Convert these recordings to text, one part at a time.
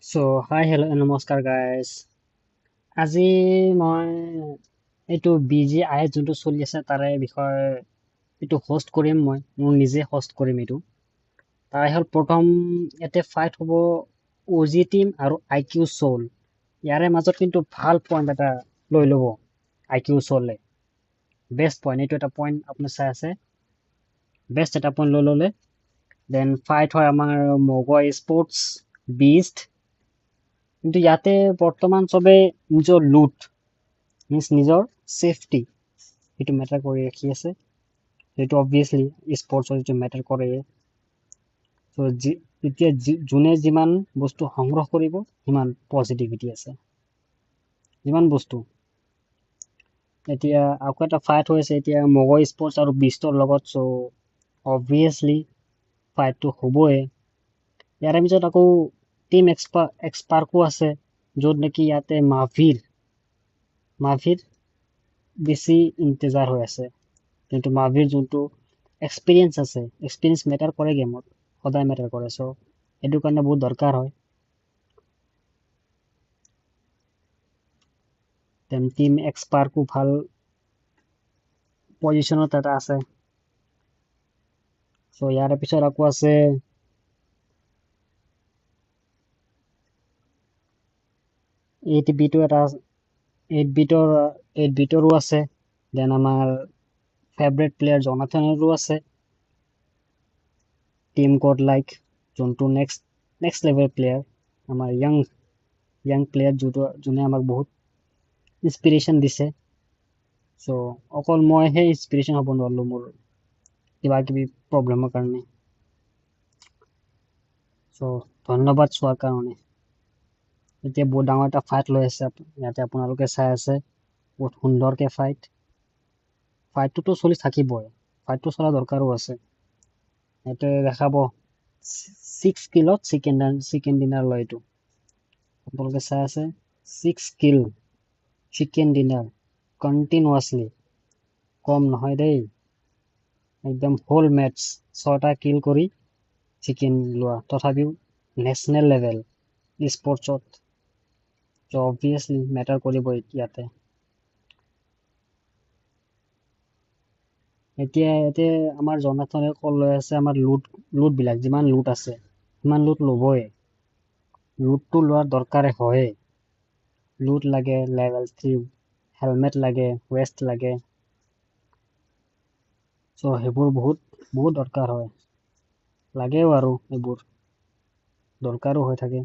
So, hi, hello, and নমস্কাৰ guys. আজি মই এইটো BGI যোনটো চলি আছে তাৰে বিষয়ে এইটো হোষ্ট কৰিম মোৰ নিজে হোষ্ট কৰিম এইটো। তাৰে হ'ল প্ৰথম ইয়াতে ফাইট হ'ব OG টিম আৰু IQ Soul। ইয়াৰে মাজত কিন্তু ভাল পইণ্ট এটা লৈ ল'ব IQ Soul-এ। বেষ্ট পইণ্ট, এইটো এটা পইণ্ট আপুনি চাই আছে। বেষ্ট এটা পইণ্ট লৈ ল'লে। দেন ফাইট হয় আমাৰ মগই স্পৰ্টছ বিষ্ট। কিন্তু ইয়াতে বৰ্তমান চবে নিজৰ লুট নিজৰ চেফটি সেইটো মেটাৰ কৰি ৰাখি আছে। সেইটো অবভিয়াছলি স্পৰ্টছৰ যিটো মেটাৰ কৰে। চ' এতিয়া যোনে যিমান বস্তু সংগ্ৰহ কৰিব সিমান পজিটিভিটি আছে। যিমান বস্তু এতিয়া আকৌ এটা ফাইট হৈ আছে এতিয়া মগই স্পৰ্টছ আৰু বিষ্টৰ লগত। চ' অবভিয়াছলি ফাইটটো হ'বই। ইয়াৰে পিছত আকৌ টিম এক্সপাৰ্কো আছে য'ত নেকি ইয়াতে মাভিৰ বেছি ইন্তজাৰ হৈ আছে। কিন্তু মাভিৰ যোনটো এক্সপিৰিয়েঞ্চ আছে, এক্সপিৰিয়েঞ্চ মেটাৰ কৰে গেমত, সদায় মেটাৰ কৰে। চ' সেইটো কাৰণে বহুত দৰকাৰ হয়। দেন টিম এক্সপাৰ্কো ভাল পজিশ্যনত এটা আছে। চ' ইয়াৰে পিছত আকৌ আছে এইট বিটৰো আছে। দেন আমাৰ ফেভৰেট প্লেয়াৰ জনাথনৰো আছে। টিম গড লাইক যোনটো নেক্সট লেভেল প্লেয়াৰ, আমাৰ য়াং প্লেয়াৰ যোনে আমাক বহুত ইনস্পিৰেশ্যন দিছে। চ' অকল মইহে ইনস্পিৰেশ্যন হ'ব নোৱাৰিলোঁ মোৰ কিবা কিবি প্ৰব্লেমৰ কাৰণে। চ' ধন্যবাদ চোৱাৰ কাৰণে। এতিয়া বহুত ডাঙৰ এটা ফাইট লৈ আছে ইয়াতে আপোনালোকে চাই আছে। বহুত সুন্দৰকে ফাইটটোতো চলি থাকিবই, ফাইটটো চলা দৰকাৰো আছে। ইয়াতে দেখাব 6 কিলত চিকেন ডিনাৰ লয় এইটো। আপোনালোকে চাই আছে 6 কিল চিকেন ডিনাৰ কণ্টিনিউৱাছলি। কম নহয় দেই, একদম হোল মেটছ 6টা কিল কৰি চিকেন লোৱা, তথাপিও নেশ্যনেল লেভেল স্পৰ্টছত। চ' অবভিয়াছলি মেটাৰ কৰিব ইয়াতে। এতিয়া ইয়াতে আমাৰ জনাথনে কল লৈ আছে আমাৰ লুটবিলাক যিমান লুট আছে সিমান লুট ল'বই। লুটটো লোৱাৰ দৰকাৰে হয়। লুট লাগে, লেভেল 3 হেলমেট লাগে, ৱেষ্ট লাগে। চ' সেইবোৰ বহুত দৰকাৰ হয়। লাগেও আৰু এইবোৰ দৰকাৰো হৈ থাকে।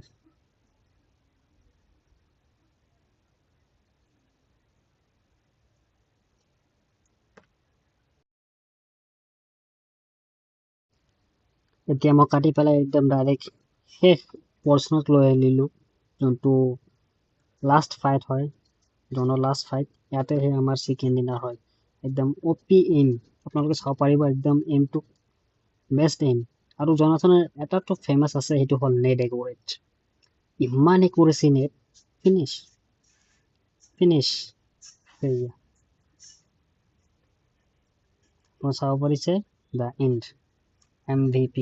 এতিয়া মই কাটি পেলাই একদম ডাইৰেক্ট শেষ পৰ্চনত লৈ আহিলোঁ, যোনটো লাষ্ট ফাইট হয়। জনৰ লাষ্ট ফাইট ইয়াতেহে আমাৰ চিকেন ডিনাৰ হয়। একদম OP এইম আপোনালোকে চাব পাৰিব, একদম এইমটো বেষ্ট এইম। আৰু জনাথনৰ এটাতো ফেমাছ আছে, সেইটো হ'ল নেট একুৰেট। ইমান একুৰেচি নেট, ফিনিছ সেয়া চাব পাৰিছে দ্য এণ্ড MVP।